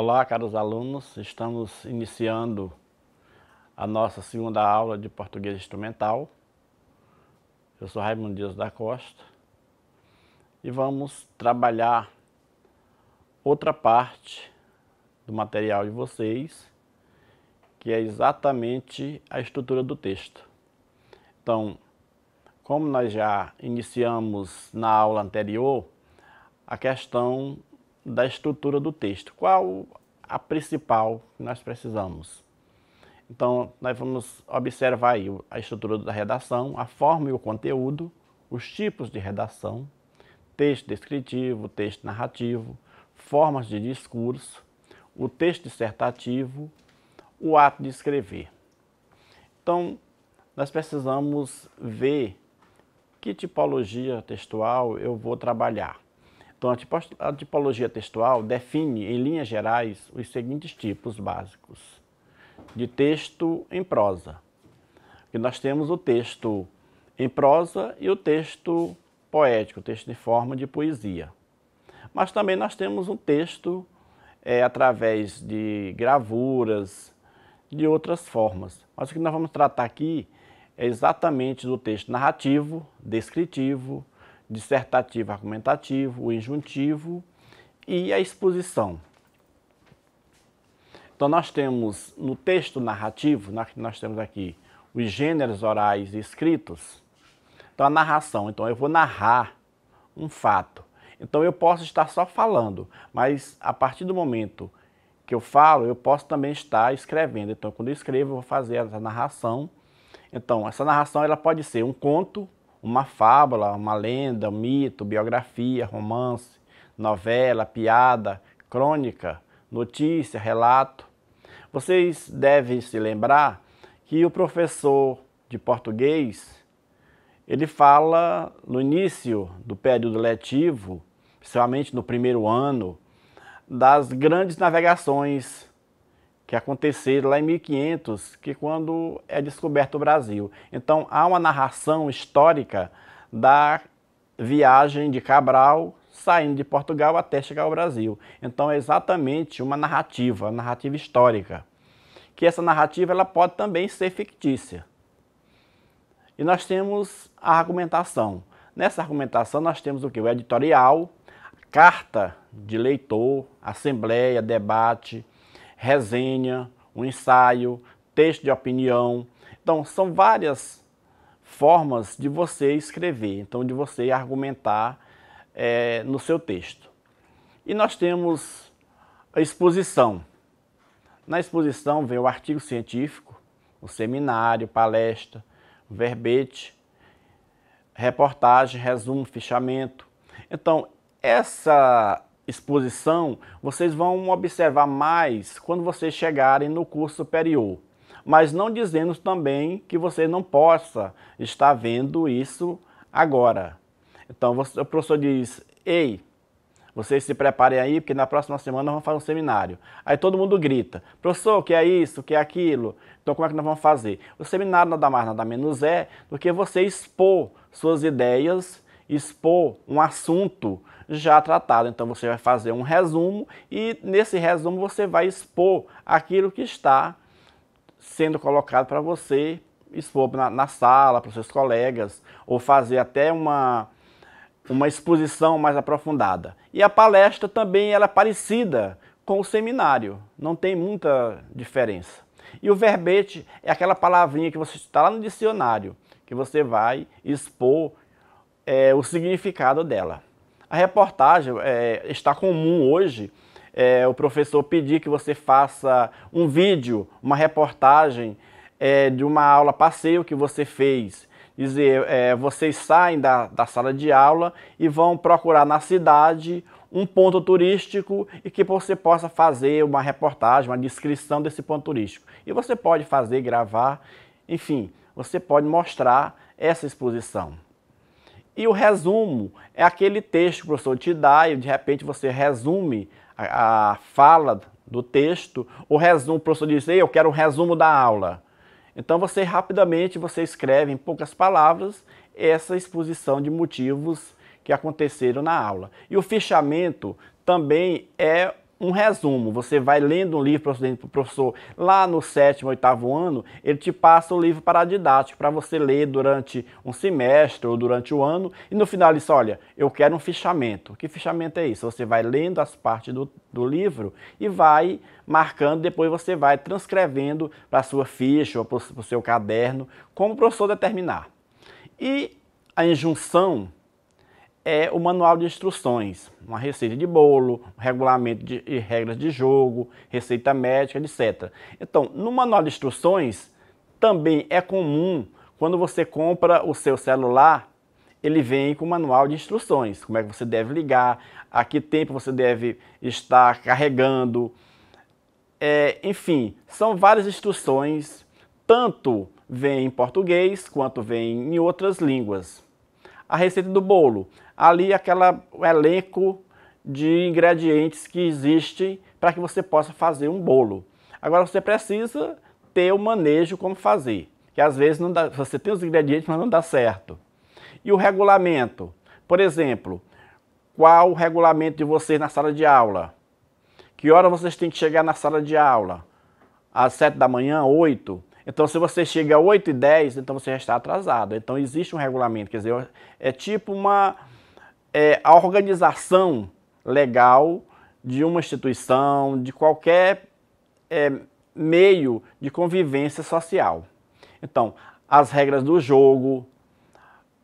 Olá, caros alunos, estamos iniciando a nossa segunda aula de português instrumental. Eu sou Raimundo Dias da Costa e vamos trabalhar outra parte do material de vocês, que é exatamente a estrutura do texto. Então, como nós já iniciamos na aula anterior, a questão da estrutura do texto. Qual a principal que nós precisamos? Então, nós vamos observar aí a estrutura da redação, a forma e o conteúdo, os tipos de redação, texto descritivo, texto narrativo, formas de discurso, o texto dissertativo, o ato de escrever. Então, nós precisamos ver que tipologia textual eu vou trabalhar. Então, a tipologia textual define, em linhas gerais, os seguintes tipos básicos de texto em prosa. E nós temos o texto em prosa e o texto poético, o texto em forma de poesia. Mas também nós temos um texto através de gravuras, de outras formas. Mas o que nós vamos tratar aqui é exatamente do texto narrativo, descritivo, dissertativo, argumentativo, o injuntivo e a exposição. Então nós temos no texto narrativo, nós temos aqui os gêneros orais e escritos. Então a narração, então eu vou narrar um fato. Então eu posso estar só falando, mas a partir do momento que eu falo, eu posso também estar escrevendo. Então quando eu escrevo, eu vou fazer essa narração. Então essa narração ela pode ser um conto, uma fábula, uma lenda, um mito, biografia, romance, novela, piada, crônica, notícia, relato. Vocês devem se lembrar que o professor de português, ele fala no início do período letivo, principalmente no primeiro ano, das grandes navegações que aconteceram lá em 1500, que quando é descoberto o Brasil. Então há uma narração histórica da viagem de Cabral saindo de Portugal até chegar ao Brasil. Então é exatamente uma narrativa histórica, que essa narrativa ela pode também ser fictícia. E nós temos a argumentação. Nessa argumentação nós temos o que? O editorial, carta de leitor, assembleia, debate, resenha, um ensaio, texto de opinião. Então, são várias formas de você escrever, então de você argumentar no seu texto. E nós temos a exposição. Na exposição vem o artigo científico, o seminário, palestra, o verbete, reportagem, resumo, fichamento. Então, essa exposição, vocês vão observar mais quando vocês chegarem no curso superior. Mas não dizendo também que você não possa estar vendo isso agora. Então o professor diz, ei, vocês se preparem aí, porque na próxima semana nós vamos fazer um seminário. Aí todo mundo grita, professor, o que é isso, o que é aquilo? Então como é que nós vamos fazer? O seminário nada mais, nada menos é do que você expor suas ideias, expor um assunto já tratado. Então você vai fazer um resumo e nesse resumo você vai expor aquilo que está sendo colocado para você expor na sala, para os seus colegas, ou fazer até uma exposição mais aprofundada. E a palestra também ela é parecida com o seminário, não tem muita diferença. E o verbete é aquela palavrinha que você está lá no dicionário, que você vai expor o significado dela. A reportagem está comum hoje, o professor pedir que você faça um vídeo, uma reportagem de uma aula passeio que você fez. Dizer, vocês saem da sala de aula e vão procurar na cidade um ponto turístico e que você possa fazer uma reportagem, uma descrição desse ponto turístico. E você pode fazer, gravar, enfim, você pode mostrar essa exposição. E o resumo é aquele texto que o professor te dá e de repente você resume a fala do texto, o professor diz, ei, eu quero um resumo da aula. Então você rapidamente escreve em poucas palavras essa exposição de motivos que aconteceram na aula. E o fichamento também é um resumo. Você vai lendo um livro para o professor lá no 7º, 8º ano, ele te passa o livro paradidático para você ler durante um semestre ou durante o ano, e no final ele diz, olha, eu quero um fichamento. Que fichamento é isso? Você vai lendo as partes do livro e vai marcando, depois você vai transcrevendo para a sua ficha ou para o seu caderno, como o professor determinar. E a injunção é o manual de instruções, uma receita de bolo, um regulamento e regras de jogo, receita médica, etc. Então, no manual de instruções, também é comum, quando você compra o seu celular, ele vem com o manual de instruções, como é que você deve ligar, a que tempo você deve estar carregando, enfim, são várias instruções, tanto vem em português, quanto vem em outras línguas. A receita do bolo, ali o elenco de ingredientes que existem para que você possa fazer um bolo. Agora você precisa ter o manejo como fazer, que às vezes não dá, você tem os ingredientes, mas não dá certo. E o regulamento, por exemplo, qual o regulamento de vocês na sala de aula? Que hora vocês têm que chegar na sala de aula? Às 7 da manhã, 8? Então, se você chega às 8h10, então você já está atrasado. Então, existe um regulamento, quer dizer, é tipo a organização legal de uma instituição, de qualquer meio de convivência social. Então, as regras do jogo,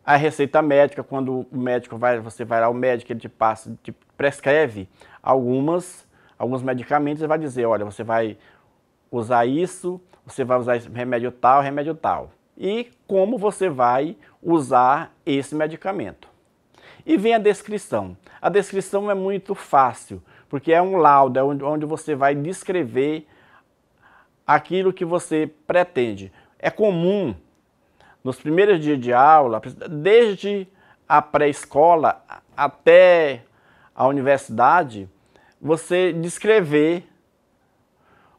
a receita médica, quando o médico você vai lá ao médico, ele te prescreve alguns medicamentos e vai dizer, olha, você vai usar isso, você vai usar esse remédio tal, e como você vai usar esse medicamento. E vem a descrição. A descrição é muito fácil, porque é um laudo, é onde você vai descrever aquilo que você pretende. É comum, nos primeiros dias de aula, desde a pré-escola até a universidade, você descrever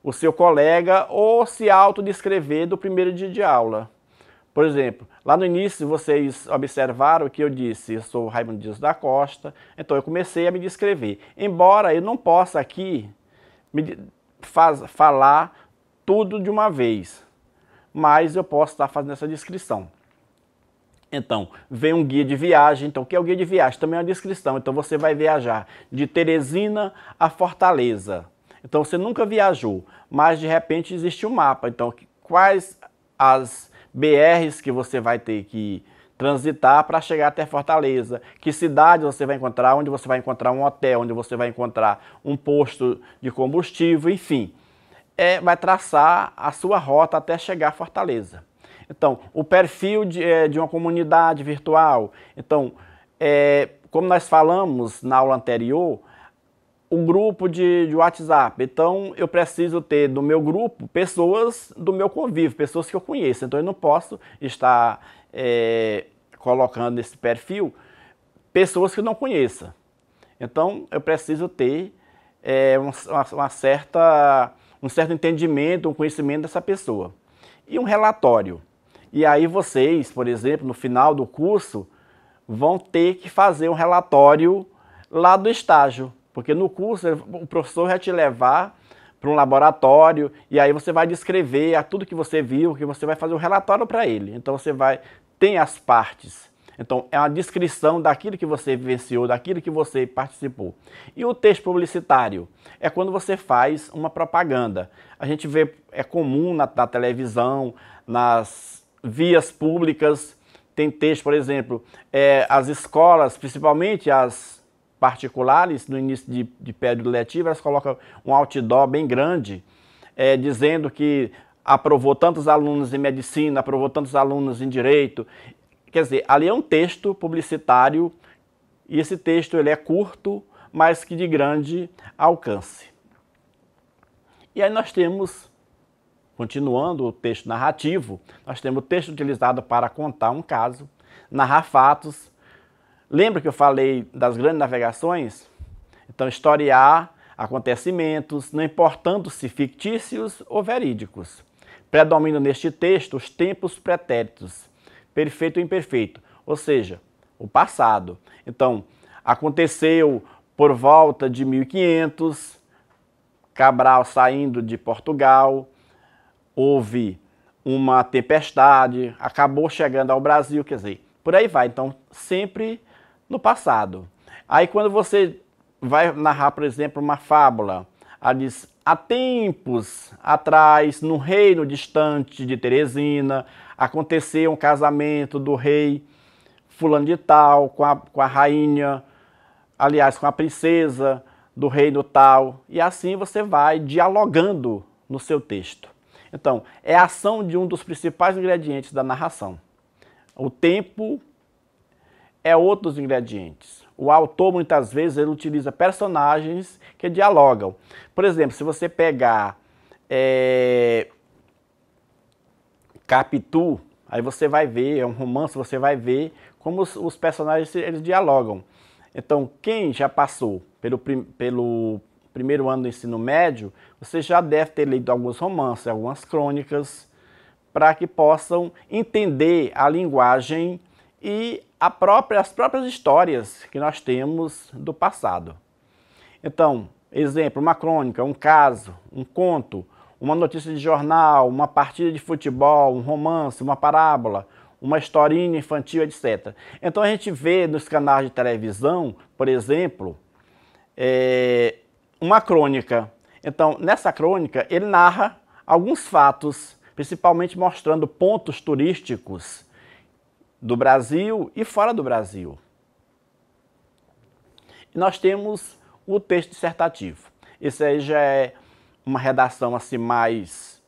o seu colega ou se autodescrever do primeiro dia de aula. Por exemplo, lá no início vocês observaram que eu disse, eu sou Raimundo Dias da Costa, então eu comecei a me descrever. Embora eu não possa aqui falar tudo de uma vez, mas eu posso estar fazendo essa descrição. Então, vem um guia de viagem. Então, o que é o guia de viagem? Também é uma descrição. Então, você vai viajar de Teresina a Fortaleza. Então, você nunca viajou, mas de repente existe um mapa. Então, quais as BRs que você vai ter que transitar para chegar até Fortaleza? Que cidade você vai encontrar? Onde você vai encontrar um hotel? Onde você vai encontrar um posto de combustível? Enfim, vai traçar a sua rota até chegar a Fortaleza. Então, o perfil de uma comunidade virtual. Então, como nós falamos na aula anterior, o grupo de WhatsApp. Então, eu preciso ter no meu grupo pessoas do meu convívio, pessoas que eu conheço. Então, eu não posso estar colocando nesse perfil pessoas que eu não conheça. Então, eu preciso ter um certo entendimento, um conhecimento dessa pessoa. E um relatório. E aí vocês, por exemplo, no final do curso, vão ter que fazer um relatório lá do estágio. Porque no curso o professor vai te levar para um laboratório e aí você vai descrever tudo que você viu, que você vai fazer um relatório para ele. Então você tem as partes. Então é uma descrição daquilo que você vivenciou, daquilo que você participou. E o texto publicitário é quando você faz uma propaganda. A gente vê, é comum na televisão, nas vias públicas, tem texto, por exemplo, as escolas, principalmente as particulares, no início de período letivo, elas colocam um outdoor bem grande, dizendo que aprovou tantos alunos em medicina, aprovou tantos alunos em direito. Quer dizer, ali é um texto publicitário, e esse texto ele é curto, mas que de grande alcance. E aí nós temos, continuando o texto narrativo, nós temos o texto utilizado para contar um caso, narrar fatos. Lembra que eu falei das grandes navegações? Então, historiar acontecimentos, não importando se fictícios ou verídicos. Predominam neste texto os tempos pretéritos, perfeito e imperfeito, ou seja, o passado. Então, aconteceu por volta de 1500, Cabral saindo de Portugal, houve uma tempestade, acabou chegando ao Brasil, quer dizer, por aí vai. Então, sempre no passado. Aí quando você vai narrar, por exemplo, uma fábula, ela diz, há tempos atrás, no reino distante de Teresina, aconteceu um casamento do rei fulano de tal com a rainha, aliás, com a princesa do reino tal, e assim você vai dialogando no seu texto. Então, é a ação de um dos principais ingredientes da narração. O tempo é outro dos ingredientes. O autor, muitas vezes, ele utiliza personagens que dialogam. Por exemplo, se você pegar Capitu, aí você vai ver, é um romance, você vai ver como os personagens eles dialogam. Então, quem já passou pelo primeiro ano do ensino médio, você já deve ter lido alguns romances, algumas crônicas, para que possam entender a linguagem e as próprias histórias que nós temos do passado. Então, exemplo, uma crônica, um caso, um conto, uma notícia de jornal, uma partida de futebol, um romance, uma parábola, uma historinha infantil, etc. Então a gente vê nos canais de televisão, por exemplo, uma crônica. Então, nessa crônica, ele narra alguns fatos, principalmente mostrando pontos turísticos do Brasil e fora do Brasil. E nós temos o texto dissertativo. Esse aí já é uma redação assim mais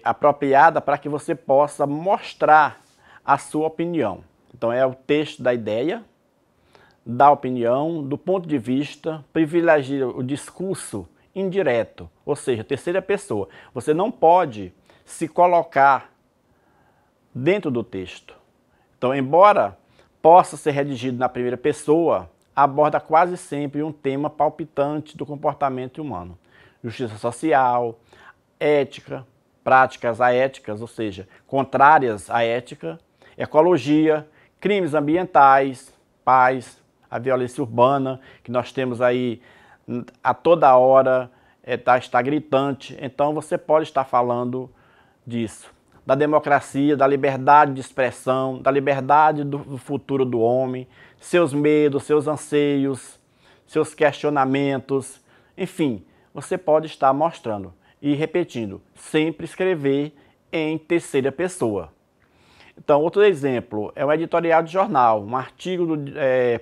apropriada para que você possa mostrar a sua opinião. Então é o texto da ideia, da opinião, do ponto de vista, privilegia o discurso indireto, ou seja, terceira pessoa. Você não pode se colocar dentro do texto. Então, embora possa ser redigido na primeira pessoa, aborda quase sempre um tema palpitante do comportamento humano. Justiça social, ética, práticas aéticas, ou seja, contrárias à ética, ecologia, crimes ambientais, paz, a violência urbana, que nós temos aí a toda hora, está gritante. Então você pode estar falando disso. Da democracia, da liberdade de expressão, da liberdade do futuro do homem, seus medos, seus anseios, seus questionamentos, enfim, você pode estar mostrando e repetindo, sempre escrever em terceira pessoa. Então, outro exemplo é um editorial de jornal, um artigo,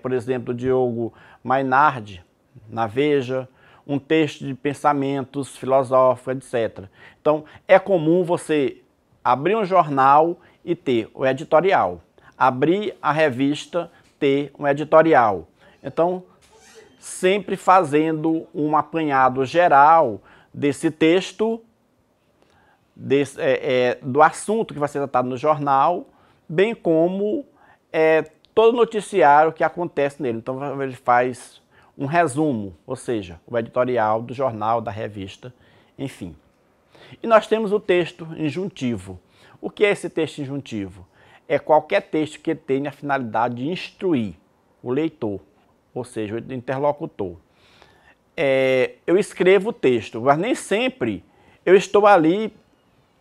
por exemplo, do Diogo Mainardi, na Veja, um texto de pensamentos filosóficos, etc. Então, é comum você abrir um jornal e ter o editorial, abrir a revista, ter um editorial. Então, sempre fazendo um apanhado geral desse texto, do assunto que vai ser tratado no jornal, bem como todo noticiário que acontece nele. Então ele faz um resumo, ou seja, o editorial do jornal, da revista, enfim. E nós temos o texto injuntivo. O que é esse texto injuntivo? É qualquer texto que tenha a finalidade de instruir o leitor, ou seja, o interlocutor. Eu escrevo o texto, mas nem sempre eu estou ali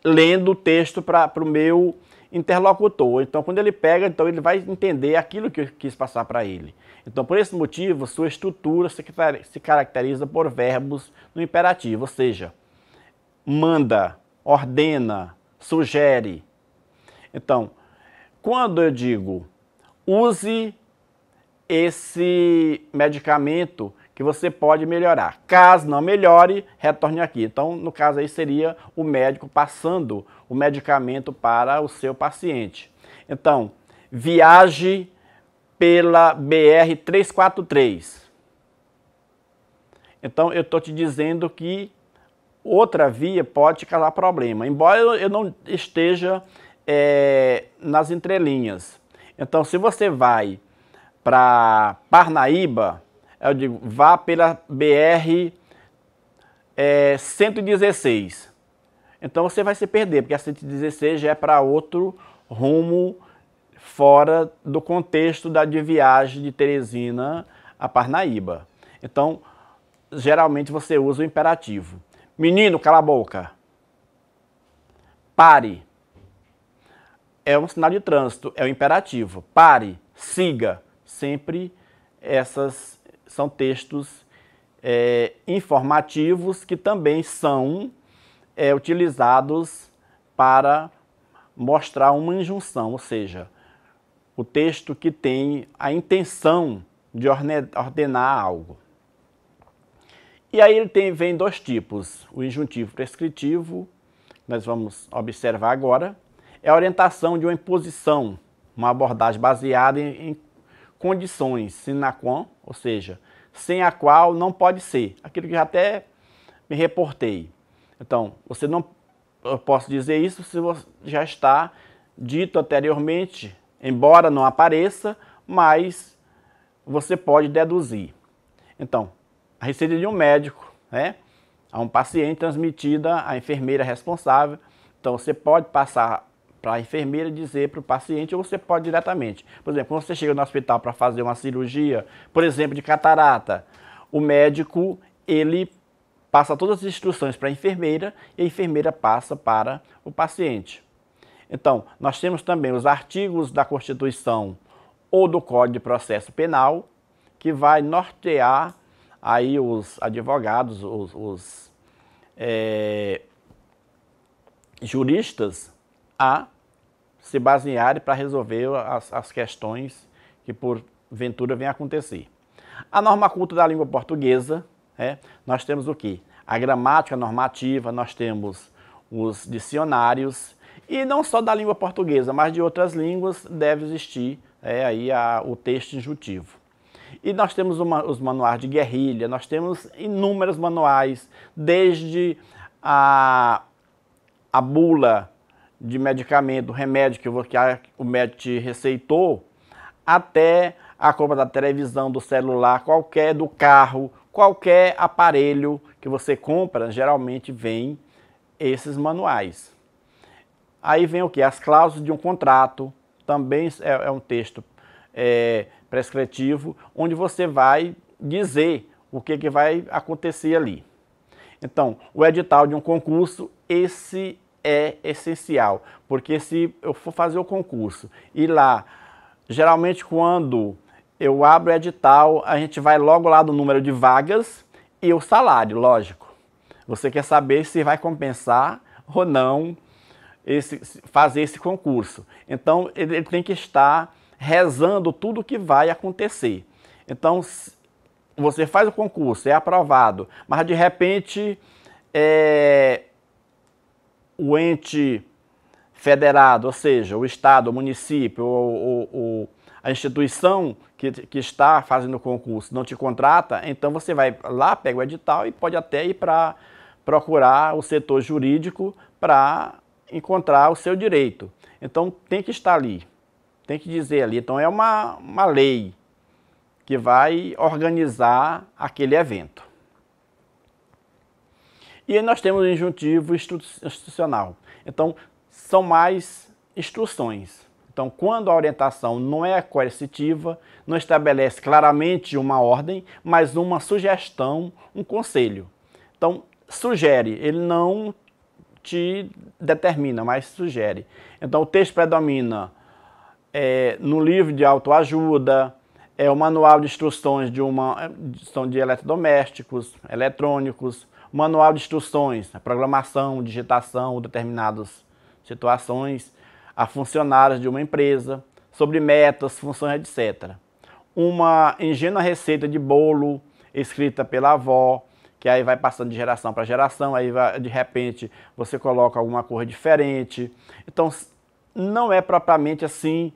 lendo o texto para o meu interlocutor. Então, quando ele pega, então ele vai entender aquilo que eu quis passar para ele. Então, por esse motivo, sua estrutura se caracteriza por verbos no imperativo, ou seja, manda, ordena, sugere. Então, quando eu digo, use esse medicamento que você pode melhorar. Caso não melhore, retorne aqui. Então, no caso aí seria o médico passando o medicamento para o seu paciente. Então, viaje pela BR-343. Então, eu estou te dizendo que outra via pode te causar problema, embora eu não esteja nas entrelinhas. Então, se você vai para Parnaíba, eu digo, vá pela BR-116. Então você vai se perder, porque a 116 já é para outro rumo, fora do contexto de viagem de Teresina a Parnaíba. Então, geralmente você usa o imperativo. Menino, cala a boca. Pare. É um sinal de trânsito, é o imperativo. Pare, siga. Sempre essas são textos informativos que também são utilizados para mostrar uma injunção, ou seja, o texto que tem a intenção de ordenar algo. E aí ele vem dois tipos, o injuntivo prescritivo, nós vamos observar agora, é a orientação de uma imposição, uma abordagem baseada em condições sine qua, ou seja, sem a qual não pode ser, aquilo que já até me reportei. Então, eu posso dizer isso se já está dito anteriormente, embora não apareça, mas você pode deduzir. Então, a receita de um médico, né, a um paciente transmitida à enfermeira responsável. Então, você pode passar para a enfermeira dizer para o paciente, ou você pode diretamente. Por exemplo, quando você chega no hospital para fazer uma cirurgia, por exemplo, de catarata, o médico, ele passa todas as instruções para a enfermeira e a enfermeira passa para o paciente. Então, nós temos também os artigos da Constituição ou do Código de Processo Penal, que vai nortear aí os advogados, os juristas a se basearem para resolver as questões que porventura vêm a acontecer. A norma culta da língua portuguesa, nós temos o quê? A gramática normativa, nós temos os dicionários, e não só da língua portuguesa, mas de outras línguas deve existir aí o texto injuntivo. E nós temos os manuais de guerrilha, nós temos inúmeros manuais, desde a bula de medicamento, remédio que o médico te receitou, até a compra da televisão, do celular, do carro, qualquer aparelho que você compra, geralmente vem esses manuais. Aí vem o que? As cláusulas de um contrato, também é um texto prescritivo, onde você vai dizer o que vai acontecer ali. Então, o edital de um concurso, esse é essencial, porque se eu for fazer o concurso e lá, geralmente quando eu abro o edital, a gente vai logo lá do número de vagas e o salário, lógico. Você quer saber se vai compensar ou não fazer esse concurso. Então, ele tem que estar rezando tudo o que vai acontecer. Então, você faz o concurso, é aprovado, mas de repente o ente federado, ou seja, o estado, o município, a instituição que está fazendo o concurso não te contrata, então você vai lá, pega o edital e pode até ir para procurar o setor jurídico para encontrar o seu direito. Então tem que estar ali, tem que dizer ali. Então é uma lei que vai organizar aquele evento. E aí nós temos o injuntivo institucional. Então são mais instruções. Então, quando a orientação não é coercitiva, não estabelece claramente uma ordem, mas uma sugestão, um conselho. Então, sugere, ele não te determina, mas sugere. Então, o texto predomina no livro de autoajuda, o manual de instruções de eletrodomésticos, eletrônicos, manual de instruções, programação, digitação, determinadas situações, a funcionários de uma empresa, sobre metas, funções, etc. Uma ingênua receita de bolo escrita pela avó, que aí vai passando de geração para geração, aí de repente você coloca alguma coisa diferente. Então não é propriamente assim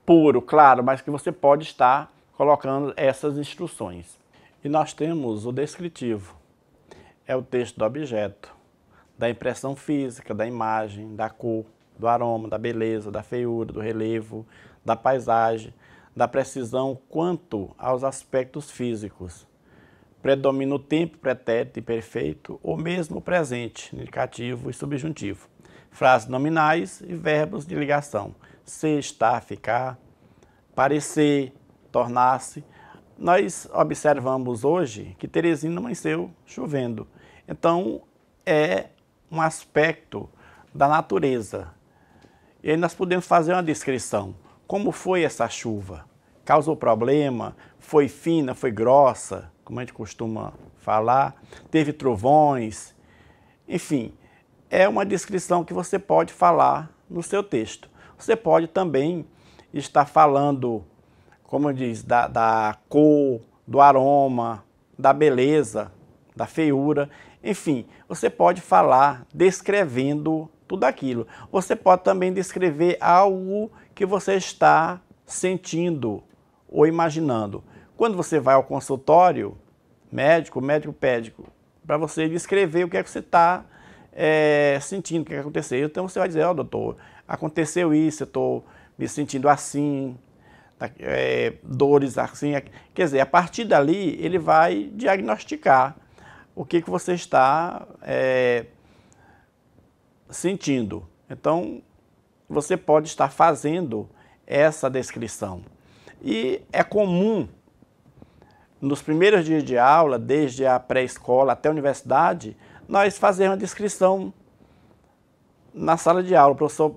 puro, claro, mas que você pode estar colocando essas instruções. E nós temos o descritivo, é o texto do objeto, da impressão física, da imagem, da cor, do aroma, da beleza, da feiura, do relevo, da paisagem, da precisão quanto aos aspectos físicos. Predomina o tempo pretérito e perfeito, ou mesmo o presente, indicativo e subjuntivo. Frases nominais e verbos de ligação. Ser, estar, ficar, parecer, tornar-se. nós observamos hoje que Teresina amanheceu chovendo. Então, é um aspecto da natureza. E aí nós podemos fazer uma descrição. Como foi essa chuva? Causou problema? Foi fina? Foi grossa? Como a gente costuma falar? Teve trovões? Enfim, é uma descrição que você pode falar no seu texto. Você pode também estar falando, como diz, da cor, do aroma, da beleza, da feiura. Enfim, você pode falar descrevendo tudo aquilo. Você pode também descrever algo que você está sentindo ou imaginando. Quando você vai ao consultório médico, o médico pede para você descrever o que é que você está sentindo, o que é que aconteceu. Então você vai dizer, ó, doutor, aconteceu isso, eu estou me sentindo assim, dores assim. Quer dizer, a partir dali ele vai diagnosticar o que você está sentindo. Então, você pode estar fazendo essa descrição. E é comum, nos primeiros dias de aula, desde a pré-escola até a universidade, nós fazermos uma descrição na sala de aula. A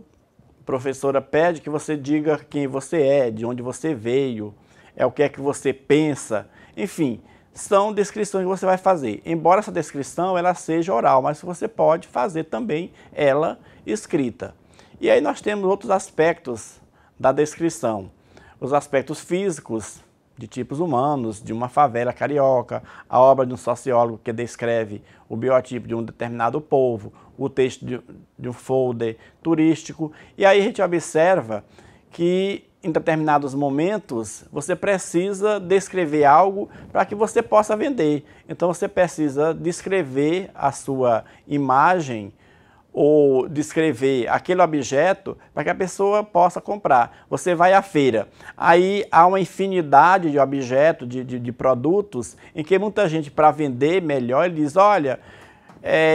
professora pede que você diga quem você é, de onde você veio, o que é que você pensa, enfim, são descrições que você vai fazer. Embora essa descrição ela seja oral, mas você pode fazer também ela escrita. E aí nós temos outros aspectos da descrição. Os aspectos físicos, de tipos humanos, de uma favela carioca, a obra de um sociólogo que descreve o biotipo de um determinado povo, o texto de um folder turístico. E aí a gente observa que em determinados momentos você precisa descrever algo para que você possa vender. Então você precisa descrever a sua imagem ou descrever aquele objeto para que a pessoa possa comprar. Você vai à feira, aí há uma infinidade de objetos, de produtos, em que muita gente, para vender melhor, ele diz, olha,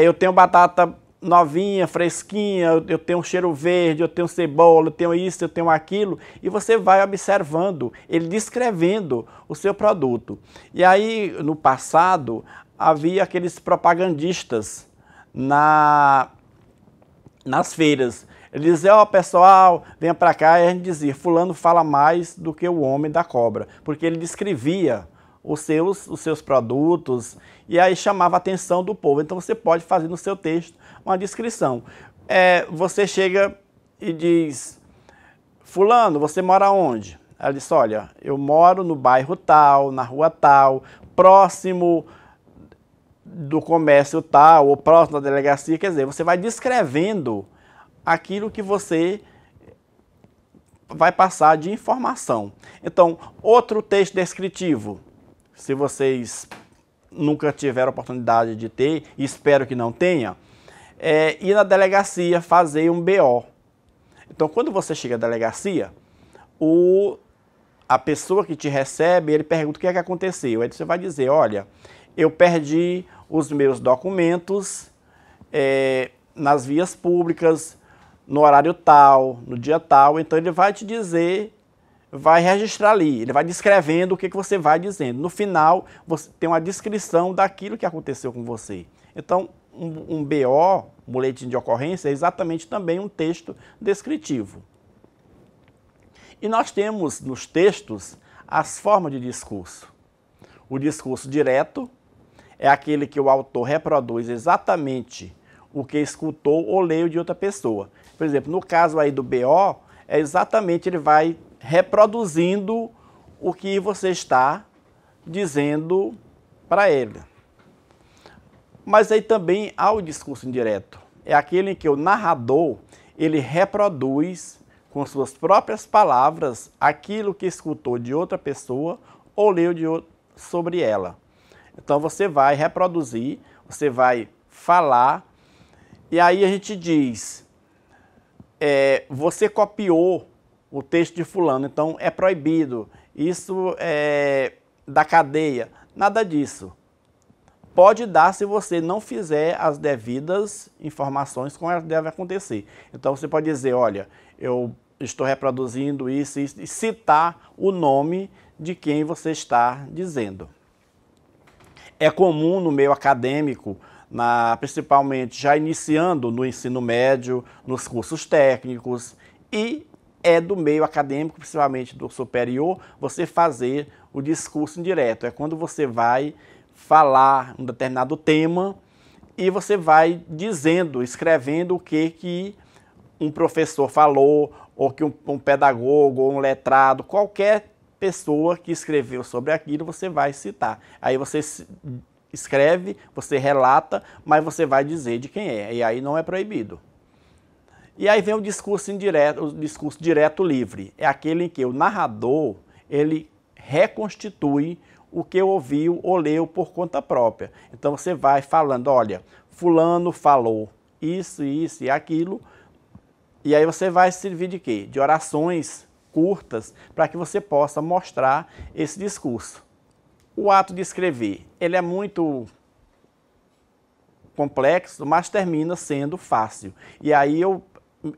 eu tenho batata novinha, fresquinha, eu tenho um cheiro verde, eu tenho cebola, eu tenho isso, eu tenho aquilo, e você vai observando, ele descrevendo o seu produto. E aí, no passado, havia aqueles propagandistas nas feiras. Ele dizia, ó, pessoal, venha para cá, e a gente dizia, fulano fala mais do que o homem da cobra, porque ele descrevia os seus produtos, e aí chamava a atenção do povo. Então você pode fazer no seu texto uma descrição. Você chega e diz, fulano, você mora onde? Ela disse, olha, eu moro no bairro tal, na rua tal, próximo do comércio tal, ou próximo da delegacia. Quer dizer, você vai descrevendo aquilo que você vai passar de informação. Então, outro texto descritivo, se vocês nunca tiveram a oportunidade de ter, e espero que não tenha, ir na delegacia fazer um BO. Então, quando você chega à delegacia, a pessoa que te recebe, ele pergunta o que é que aconteceu. Aí você vai dizer, olha, eu perdi os meus documentos nas vias públicas, no horário tal, no dia tal. Então ele vai te dizer, vai registrar ali, ele vai descrevendo o que você vai dizendo. No final, você tem uma descrição daquilo que aconteceu com você. Então, um BO, um boletim de ocorrência, é exatamente também um texto descritivo. E nós temos nos textos as formas de discurso. O discurso direto é aquele que o autor reproduz exatamente o que escutou ou leu de outra pessoa. Por exemplo, no caso aí do BO, exatamente ele vai reproduzindo o que você está dizendo para ele. Mas aí também há o discurso indireto. É aquele em que o narrador, ele reproduz com suas próprias palavras aquilo que escutou de outra pessoa ou leu sobre ela. Então você vai reproduzir, você vai falar, e aí a gente diz, você copiou o texto de fulano, então é proibido, isso é da cadeia, nada disso. Pode dar se você não fizer as devidas informações como elas devem acontecer. Então você pode dizer, olha, eu estou reproduzindo isso e citar o nome de quem você está dizendo. É comum no meio acadêmico, principalmente já iniciando no ensino médio, nos cursos técnicos, e é do meio acadêmico, principalmente do superior, você fazer o discurso indireto. É quando você vai falar um determinado tema e você vai dizendo, escrevendo o que um professor falou, ou que um pedagogo, ou um letrado, qualquer pessoa que escreveu sobre aquilo, você vai citar. Aí você escreve, você relata, mas você vai dizer de quem é, e aí não é proibido. E aí vem o discurso indireto, o discurso direto livre. É aquele em que o narrador, ele reconstitui o que ouviu ou leu por conta própria. Então você vai falando, olha, fulano falou isso, isso e aquilo, e aí você vai servir de quê? De orações curtas para que você possa mostrar esse discurso. O ato de escrever, ele é muito complexo, mas termina sendo fácil. E aí eu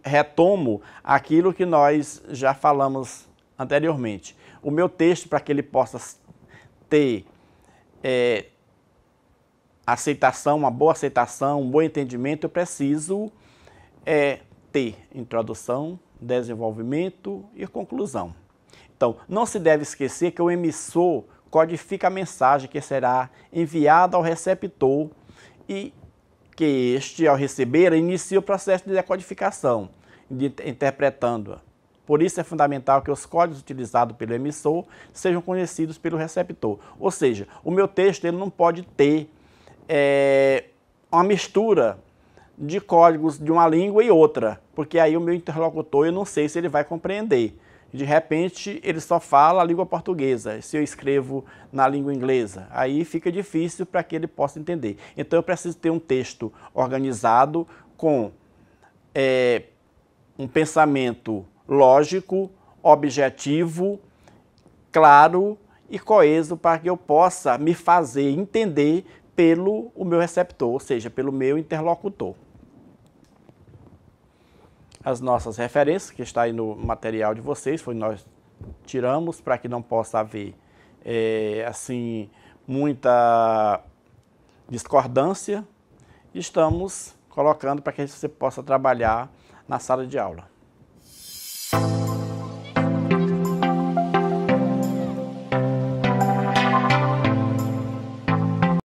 retomo aquilo que nós já falamos anteriormente. O meu texto, para que ele possa ter aceitação, uma boa aceitação, um bom entendimento, eu preciso ter introdução, desenvolvimento e conclusão. Então, não se deve esquecer que o emissor codifica a mensagem que será enviada ao receptor e que este, ao receber, inicia o processo de decodificação, interpretando-a. Por isso é fundamental que os códigos utilizados pelo emissor sejam conhecidos pelo receptor. Ou seja, o meu texto ele não pode ter uma mistura de códigos de uma língua e outra, porque aí o meu interlocutor, eu não sei se ele vai compreender. De repente, ele só fala a língua portuguesa, se eu escrevo na língua inglesa, aí fica difícil para que ele possa entender. Então eu preciso ter um texto organizado com um pensamento lógico, objetivo, claro e coeso para que eu possa me fazer entender pelo meu receptor, ou seja, pelo meu interlocutor. As nossas referências, que está aí no material de vocês, nós tiramos para que não possa haver assim, muita discordância. Estamos colocando para que você possa trabalhar na sala de aula.